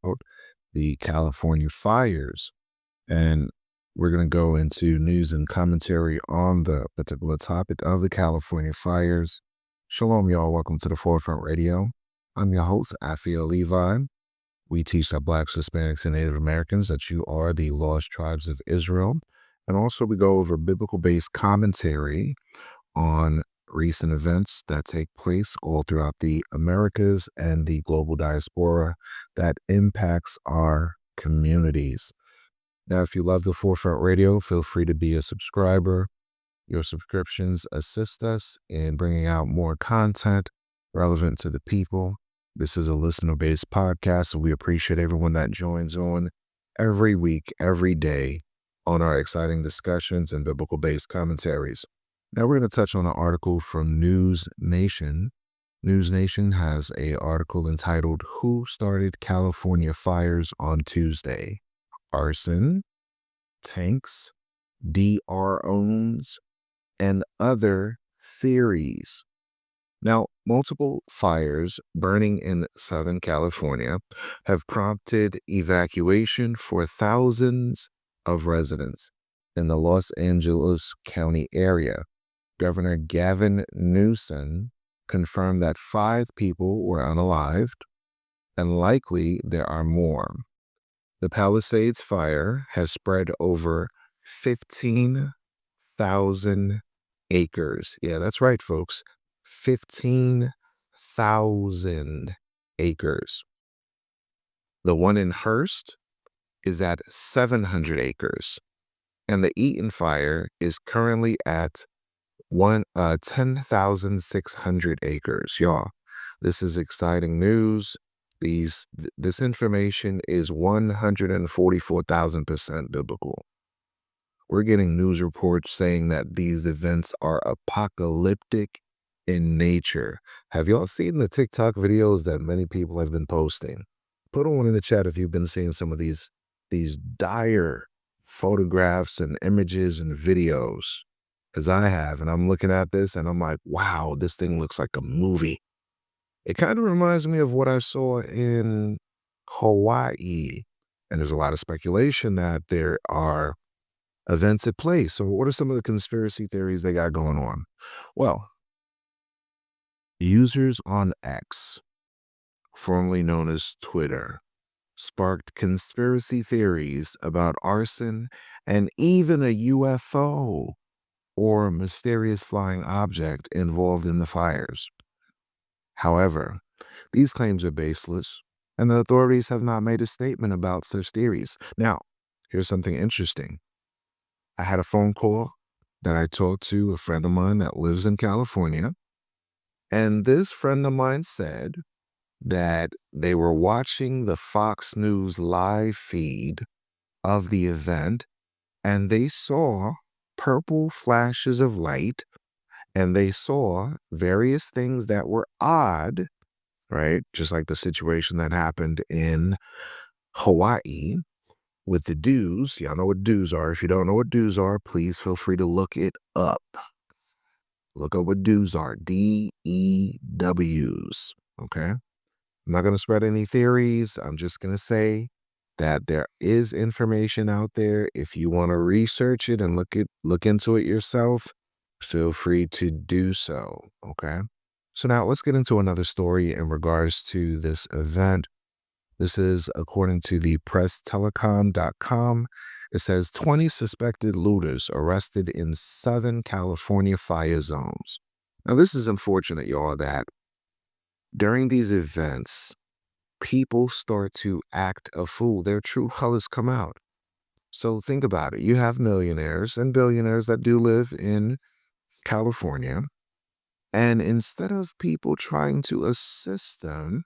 about the California fires. And we're going to go into news and commentary on the particular topic of the California fires. Shalom, y'all. Welcome to the Forefront Radio. I'm your host, APHIELLEVI. We teach that Blacks, Hispanics, and Native Americans that you are the lost tribes of Israel. And also we go over biblical-based commentary on recent events that take place all throughout the Americas and the global diaspora that impacts our communities. Now, if you love the Forefront Radio, feel free to be a subscriber. Your subscriptions assist us in bringing out more content relevant to the people. This is a listener-based podcast, so we appreciate everyone that joins on every week, every day on our exciting discussions and biblical-based commentaries. Now we're going to touch on an article from News Nation. News Nation has an article entitled, "Who Started California Fires on Tuesday? Arson, Tanks, DROs, and Other Theories." Now, multiple fires burning in Southern California have prompted evacuation for thousands of residents in the Los Angeles County area. Governor Gavin Newsom confirmed that 5 people were unalived, and likely there are more. The Palisades fire has spread over 15,000 acres. Yeah, that's right, folks. 15,000 acres. The one in Hearst is at 700 acres, and the Eaton fire is currently at 10,600 acres. Y'all, this is exciting news. This information is 144,000% biblical. We're getting news reports saying that these events are apocalyptic in nature. Have y'all seen the TikTok videos that many people have been posting? Put one in the chat if you've been seeing some of these dire photographs and images and videos, because I have, and I'm looking at this and I'm like, wow, this thing looks like a movie. It kind of reminds me of what I saw in Hawaii, and there's a lot of speculation that there are events at play. So what are some of the conspiracy theories they got going on? Well, users on X, formerly known as Twitter, sparked conspiracy theories about arson and even a UFO or mysterious flying object involved in the fires. However, these claims are baseless, and the authorities have not made a statement about such theories. Now, here's something interesting. I had a phone call that I talked to a friend of mine that lives in California, and this friend of mine said that they were watching the Fox News live feed of the event, and they saw purple flashes of light, and they saw various things that were odd, right? Just like the situation that happened in Hawaii with the dews. Y'all know what dews are. If you don't know what dews are, please feel free to look it up. Look up what dews are. DEWs. Okay? I'm not going to spread any theories. I'm just going to say that there is information out there. If you want to research it and look into it yourself, feel free to do so. Okay? So now let's get into another story in regards to this event. This is according to the presstelecom.com. It says 20 suspected looters arrested in Southern California fire zones. Now, this is unfortunate, y'all, that during these events, people start to act a fool. Their true colors come out. So think about it. You have millionaires and billionaires that do live in California. And instead of people trying to assist them,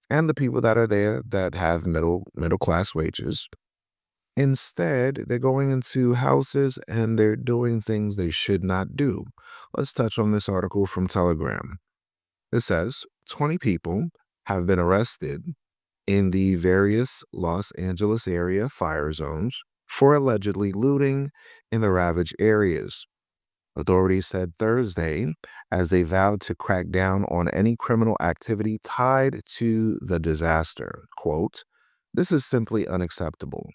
and the people that are there that have middle class wages, instead, they're going into houses and they're doing things they should not do. Let's touch on this article from Telegram. It says 20 people have been arrested in the various Los Angeles area fire zones for allegedly looting in the ravaged areas. Authorities said Thursday as they vowed to crack down on any criminal activity tied to the disaster. Quote, "This is simply unacceptable."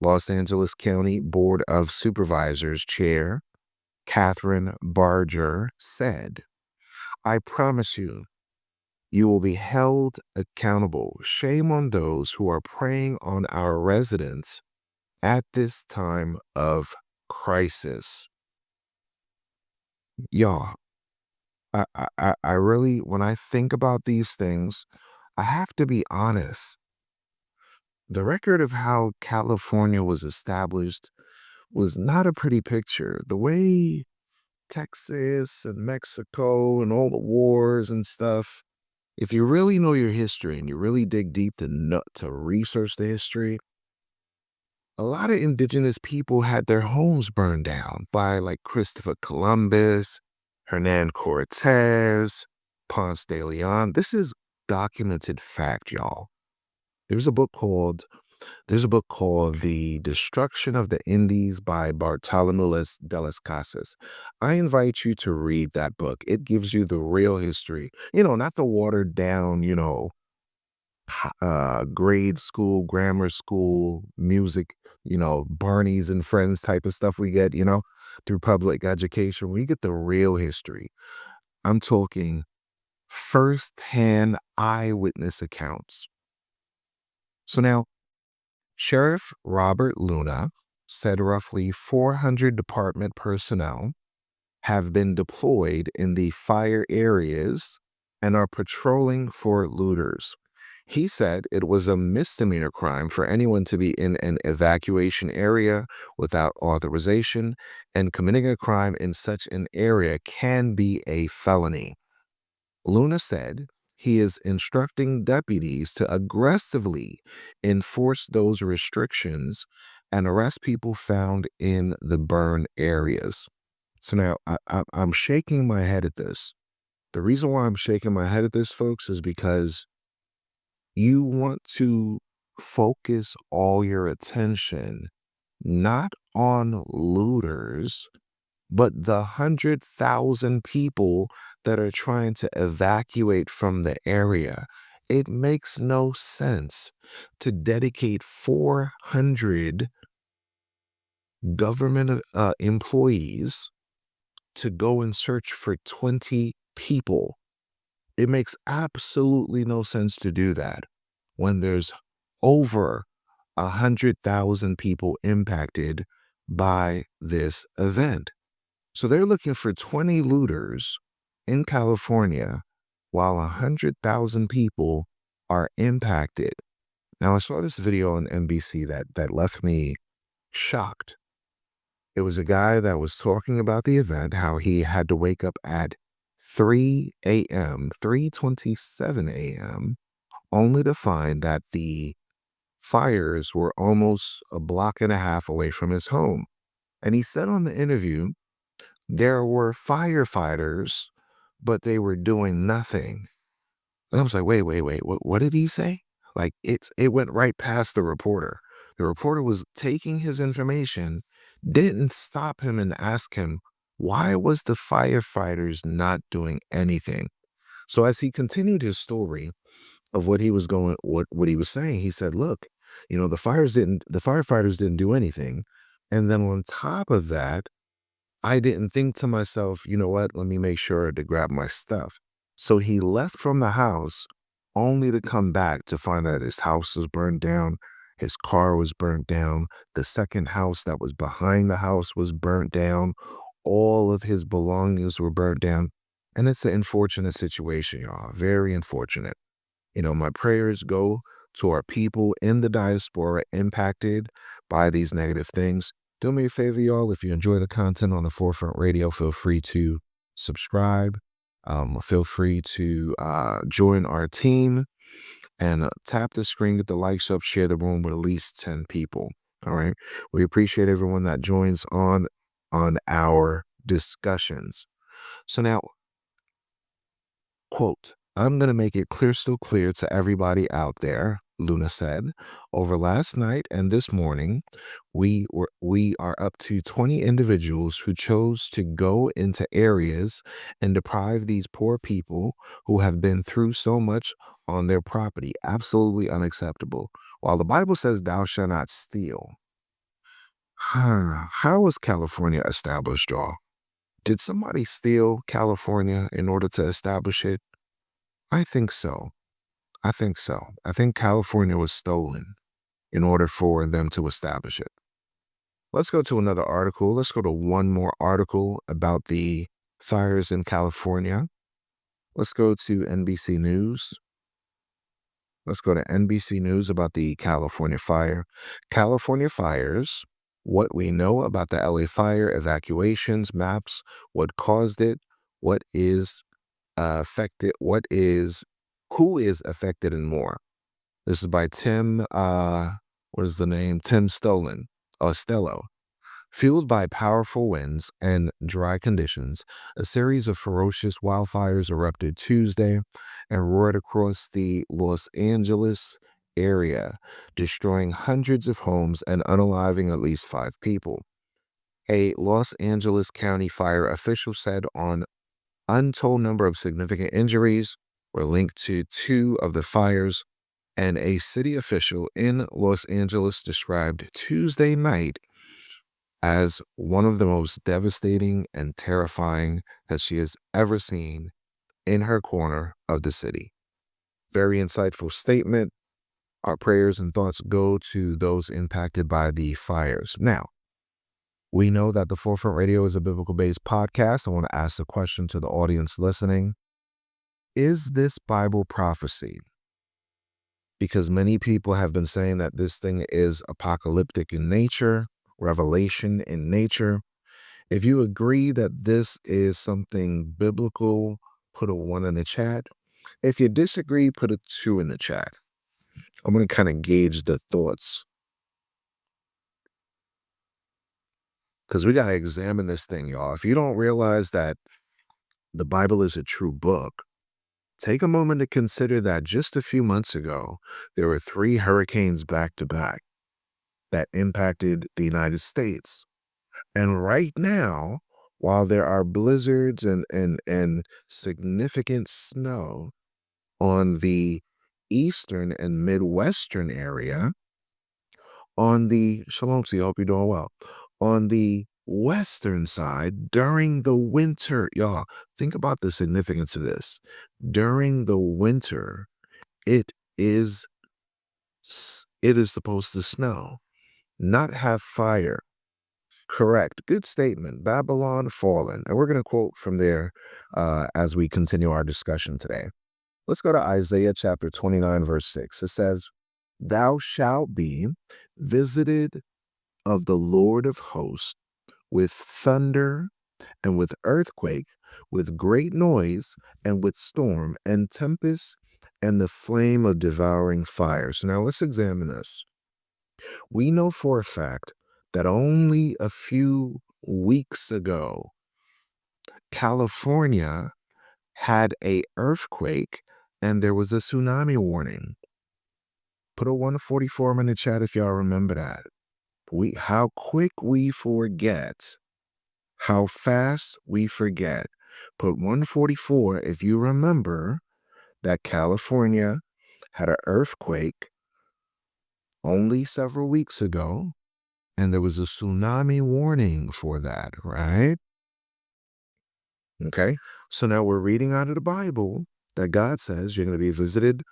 Los Angeles County Board of Supervisors Chair Catherine Barger said, "I promise you, you will be held accountable. Shame on those who are preying on our residents at this time of crisis." Y'all, I really, when I think about these things, I have to be honest. The record of how California was established was not a pretty picture. The way Texas and Mexico and all the wars and stuff, if you really know your history and you really dig deep to research the history, a lot of indigenous people had their homes burned down by like Christopher Columbus, Hernan Cortez, Ponce de Leon. This is documented fact, y'all. There's a book called there's a book called The Destruction of the Indies by Bartolomé de las Casas. I invite you to read that book. It gives you the real history. Not the watered down, grade school, grammar school, music, Barney's and Friends type of stuff we get, through public education. We get the real history. I'm talking first-hand eyewitness accounts. So now, Sheriff Robert Luna said roughly 400 department personnel have been deployed in the fire areas and are patrolling for looters. He said it was a misdemeanor crime for anyone to be in an evacuation area without authorization, and committing a crime in such an area can be a felony. Luna said he is instructing deputies to aggressively enforce those restrictions and arrest people found in the burn areas. So now I'm shaking my head at this. The reason why I'm shaking my head at this, folks, is because you want to focus all your attention not on looters, but the 100,000 people that are trying to evacuate from the area. It makes no sense to dedicate 400 government employees to go and search for 20 people. It makes absolutely no sense to do that when there's over 100,000 people impacted by this event. So they're looking for 20 looters in California while 100,000 people are impacted. Now, I saw this video on NBC that left me shocked. It was a guy that was talking about the event, how he had to wake up at 3 a.m., 3:27 a.m., only to find that the fires were almost a block and a half away from his home. And he said on the interview, there were firefighters, but they were doing nothing. And I was like, wait, what did he say? Like it went right past the reporter. The reporter was taking his information, didn't stop him and ask him, why was the firefighters not doing anything? So as he continued his story of what he was saying, he said, look, the firefighters didn't do anything. And then on top of that, I didn't think to myself, you know what, let me make sure to grab my stuff. So he left from the house only to come back to find that his house was burned down, his car was burnt down, the second house that was behind the house was burnt down, all of his belongings were burnt down. And it's an unfortunate situation, y'all, very unfortunate. My prayers go to our people in the diaspora impacted by these negative things. Do me a favor, y'all. If you enjoy the content on the Forefront Radio, feel free to subscribe. Feel free to join our team and tap the screen, get the likes up, share the room with at least 10 people. All right. We appreciate everyone that joins on our discussions. So now, quote, I'm going to make it crystal clear to everybody out there, Luna said. Over last night and this morning, we are up to 20 individuals who chose to go into areas and deprive these poor people who have been through so much on their property. Absolutely unacceptable. While the Bible says thou shalt not steal, how was California established, y'all? Did somebody steal California in order to establish it? I think so. I think so. I think California was stolen in order for them to establish it. Let's go to another article. Let's go to one more article about the fires in California. Let's go to NBC News. Let's go to NBC News about the California fire. California fires, what we know about the LA fire, evacuations, maps, what caused it, what is affected, who is affected, and more. This is by Tim, what is the name? Tim Stello. Fueled by powerful winds and dry conditions, a series of ferocious wildfires erupted Tuesday and roared across the Los Angeles area, destroying hundreds of homes and unaliving at least 5 people. A Los Angeles County fire official said on untold number of significant injuries were linked to 2 of the fires, and a city official in Los Angeles described Tuesday night as one of the most devastating and terrifying that she has ever seen in her corner of the city. Very insightful statement. Our prayers and thoughts go to those impacted by the fires. Now, we know that the Forefront Radio is a biblical-based podcast. I want to ask a question to the audience listening. Is this Bible prophecy? Because many people have been saying that this thing is apocalyptic in nature, revelation in nature. If you agree that this is something biblical, put a 1 in the chat. If you disagree, put a 2 in the chat. I'm going to kind of gauge the thoughts, because we got to examine this thing, y'all. If you don't realize that the Bible is a true book, take a moment to consider that just a few months ago, there were 3 hurricanes back to back that impacted the United States. And right now, while there are blizzards and significant snow on the eastern and midwestern area, on the shalom to you, hope you're doing well. On the western side, during the winter, y'all, think about the significance of this. During the winter, it is supposed to snow, not have fire. Correct. Good statement. Babylon fallen. And we're going to quote from there as we continue our discussion today. Let's go to Isaiah chapter 29, verse 6. It says, "Thou shalt be visited of the Lord of hosts with thunder and with earthquake, with great noise and with storm and tempest and the flame of devouring fire." So now let's examine this. We know for a fact that only a few weeks ago, California had a earthquake and there was a tsunami warning. Put a 144 in the chat if y'all remember that. How quick we forget, how fast we forget. Put 144 if you remember that California had an earthquake only several weeks ago, and there was a tsunami warning for that, right? Okay, so now we're reading out of the Bible that God says you're going to be visited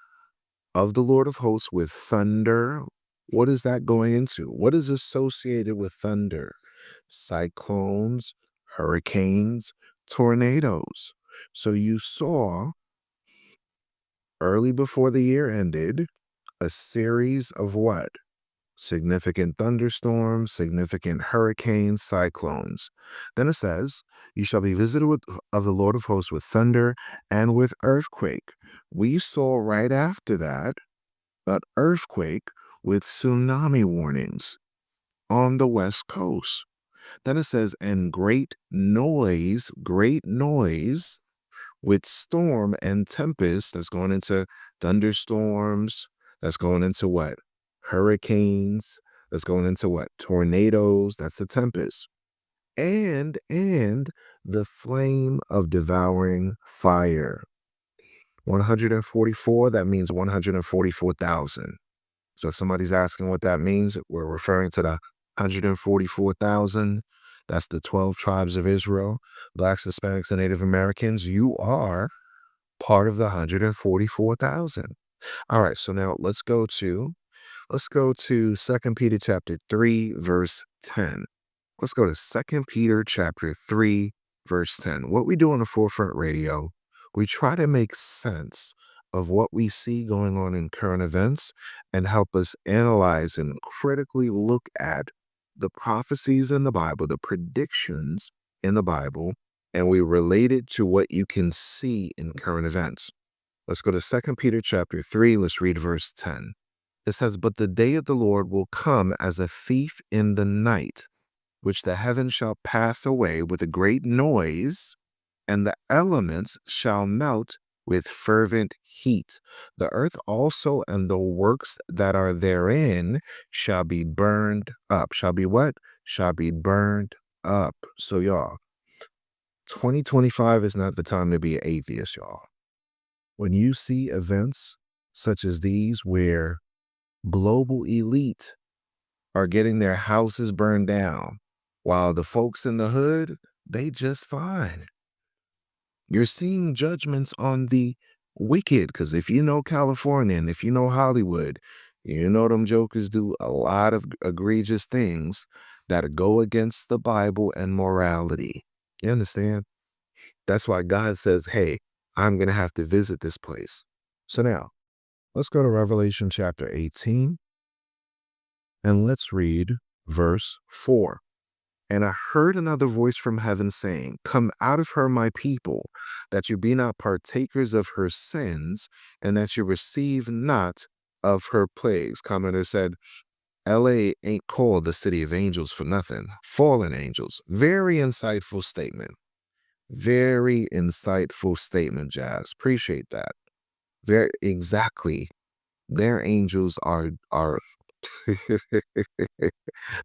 of the Lord of hosts with thunder. What is that going into? What is associated with thunder? Cyclones, hurricanes, tornadoes. So you saw early before the year ended a series of what? Significant thunderstorms, significant hurricanes, cyclones. Then it says, "You shall be visited of the Lord of hosts with thunder and with earthquake." We saw right after that an earthquake with tsunami warnings on the West Coast. Then it says, "and great noise with storm and tempest. That's going into thunderstorms. That's going into what? Hurricanes. That's going into what? Tornadoes. That's the tempest. And the flame of devouring fire. 144, that means 144,000. So if somebody's asking what that means, we're referring to the 144,000. That's the 12 tribes of Israel, Blacks, Hispanics, and Native Americans. You are part of the 144,000. All right, so now let's go to 2 Peter chapter 3, verse 10. Let's go to 2 Peter chapter 3, verse 10. What we do on the Forefront Radio, we try to make sense of what we see going on in current events and help us analyze and critically look at the prophecies in the Bible, the predictions in the Bible, and we relate it to what you can see in current events. Let's go to 2 Peter chapter 3. Let's read verse 10. It says, "But the day of the Lord will come as a thief in the night, which the heavens shall pass away with a great noise, and the elements shall melt with fervent heat. The earth also and the works that are therein shall be burned up." Shall be what? Shall be burned up. So, y'all, 2025 is not the time to be an atheist, y'all. When you see events such as these where global elite are getting their houses burned down, while the folks in the hood, they just fine. You're seeing judgments on the wicked, because if you know California and if you know Hollywood, you know them jokers do a lot of egregious things that go against the Bible and morality. You understand? That's why God says, hey, I'm going to have to visit this place. So now, let's go to Revelation chapter 18, and let's read verse 4. "And I heard another voice from heaven saying, 'Come out of her, my people, that you be not partakers of her sins, and that you receive not of her plagues.'" Commenter said, LA ain't called the city of angels for nothing. Fallen angels. Very insightful statement. Very insightful statement, Jazz. Appreciate that. Very exactly. Their angels are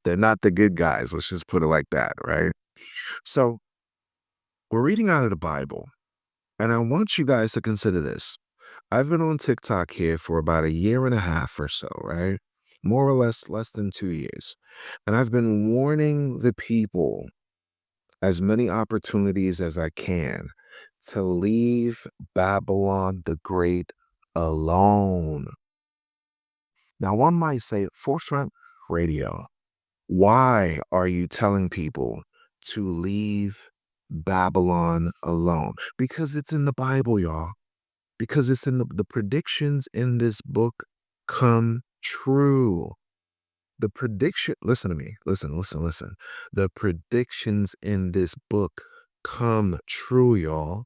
they're not the good guys. Let's just put it like that, right? So we're reading out of the Bible, and I want you guys to consider this. I've been on TikTok here for about a year and a half or so, right? More or less than 2 years. And I've been warning the people as many opportunities as I can to leave Babylon the Great alone. Now, one might say, Forefront Radio, why are you telling people to leave Babylon alone? Because it's in the Bible, y'all. Because it's in the predictions in this book come true. The prediction, listen to me, listen. The predictions in this book come true, y'all,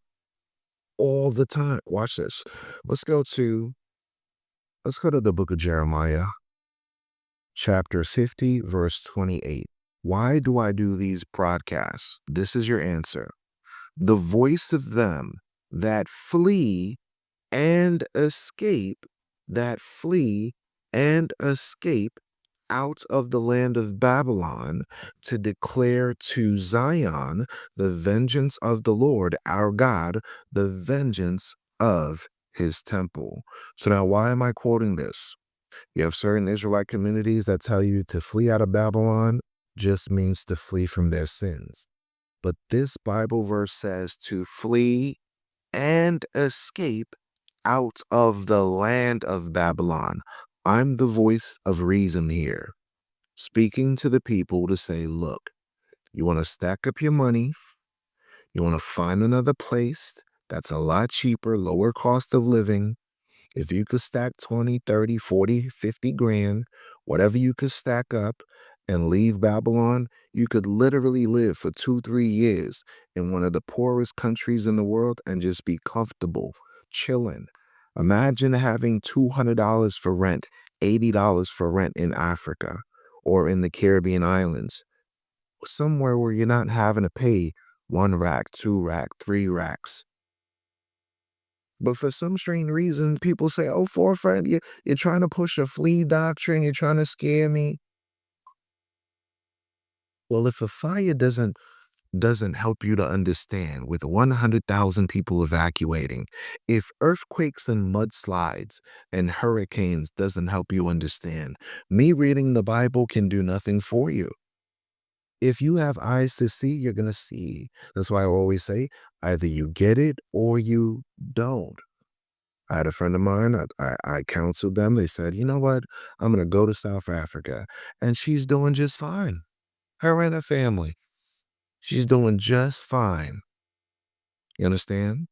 all the time. Watch this. Let's go to the book of Jeremiah, chapter 50, verse 28. Why do I do these broadcasts? This is your answer. "The voice of them that flee and escape, that flee and escape out of the land of Babylon, to declare to Zion the vengeance of the Lord our God, the vengeance of his temple." So now, why am I quoting this? You have certain Israelite communities that tell you to flee out of Babylon just means to flee from their sins. But this Bible verse says to flee and escape out of the land of Babylon. I'm the voice of reason here, speaking to the people to say, look, you want to stack up your money, you want to find another place that's a lot cheaper, lower cost of living. If you could stack 20, 30, 40, 50 grand, whatever you could stack up and leave Babylon, you could literally live for 2, 3 years in one of the poorest countries in the world and just be comfortable, chilling. Imagine having $200 for rent, $80 for rent in Africa or in the Caribbean islands, somewhere where you're not having to pay 1 rack, 2 rack, 3 racks. But for some strange reason, people say, oh, forefront, you're trying to push a flea doctrine, you're trying to scare me. Well, if a fire doesn't help you to understand with 100,000 people evacuating, if earthquakes and mudslides and hurricanes doesn't help you understand, me reading the Bible can do nothing for you. If you have eyes to see, you're going to see. That's why I always say either you get it or you don't. I had a friend of mine, I counseled them. They said, you know what? I'm going to go to South Africa. And she's doing just fine. Her and her family. She's doing just fine. You understand?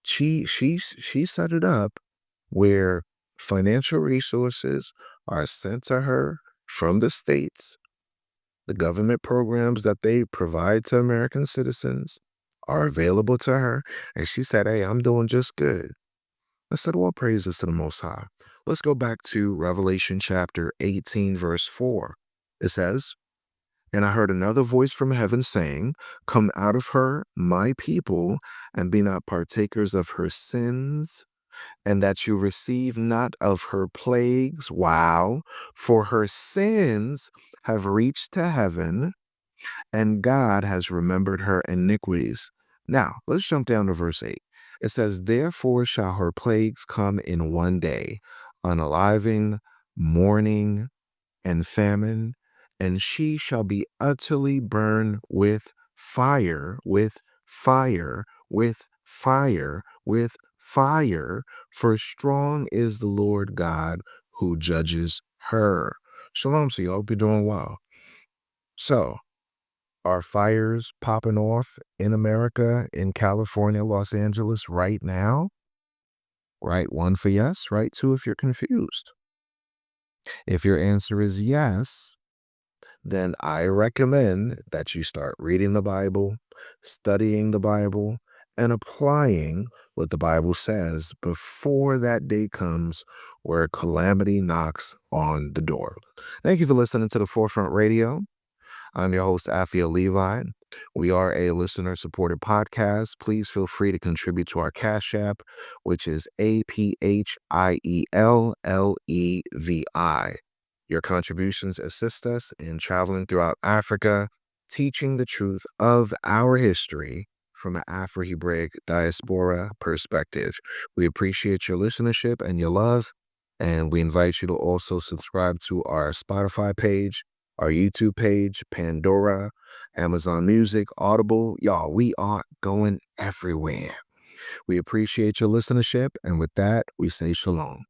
She set it up where financial resources are sent to her from the states. The government programs that they provide to American citizens are available to her. And she said, hey, I'm doing just good. I said, well, praises to the Most High. Let's go back to Revelation chapter 18, verse 4. It says, and I heard another voice from heaven saying, come out of her, my people, and be not partakers of her sins, and that you receive not of her plagues. Wow. For her sins have reached to heaven, and God has remembered her iniquities. Now, let's jump down to verse 8. It says, therefore shall her plagues come in one day, unaliving, mourning, and famine, and she shall be utterly burned with fire, with fire, with fire, with fire, for strong is the Lord God who judges her. Shalom to you. I hope you're doing well. So, are fires popping off in America, in California, Los Angeles right now? Write 1 for yes, write 2 if you're confused. If your answer is yes, then I recommend that you start reading the Bible, studying the Bible, and applying what the Bible says before that day comes where calamity knocks on the door. Thank you for listening to the Forefront Radio. I'm your host, APHIELLEVI. We are a listener-supported podcast. Please feel free to contribute to our Cash App, which is APHIELLEVI. Your contributions assist us in traveling throughout Africa, teaching the truth of our history from an Afro-Hebraic diaspora perspective. We appreciate your listenership and your love, and we invite you to also subscribe to our Spotify page, our YouTube page, Pandora, Amazon Music, Audible. Y'all, we are going everywhere. We appreciate your listenership, and with that, we say shalom.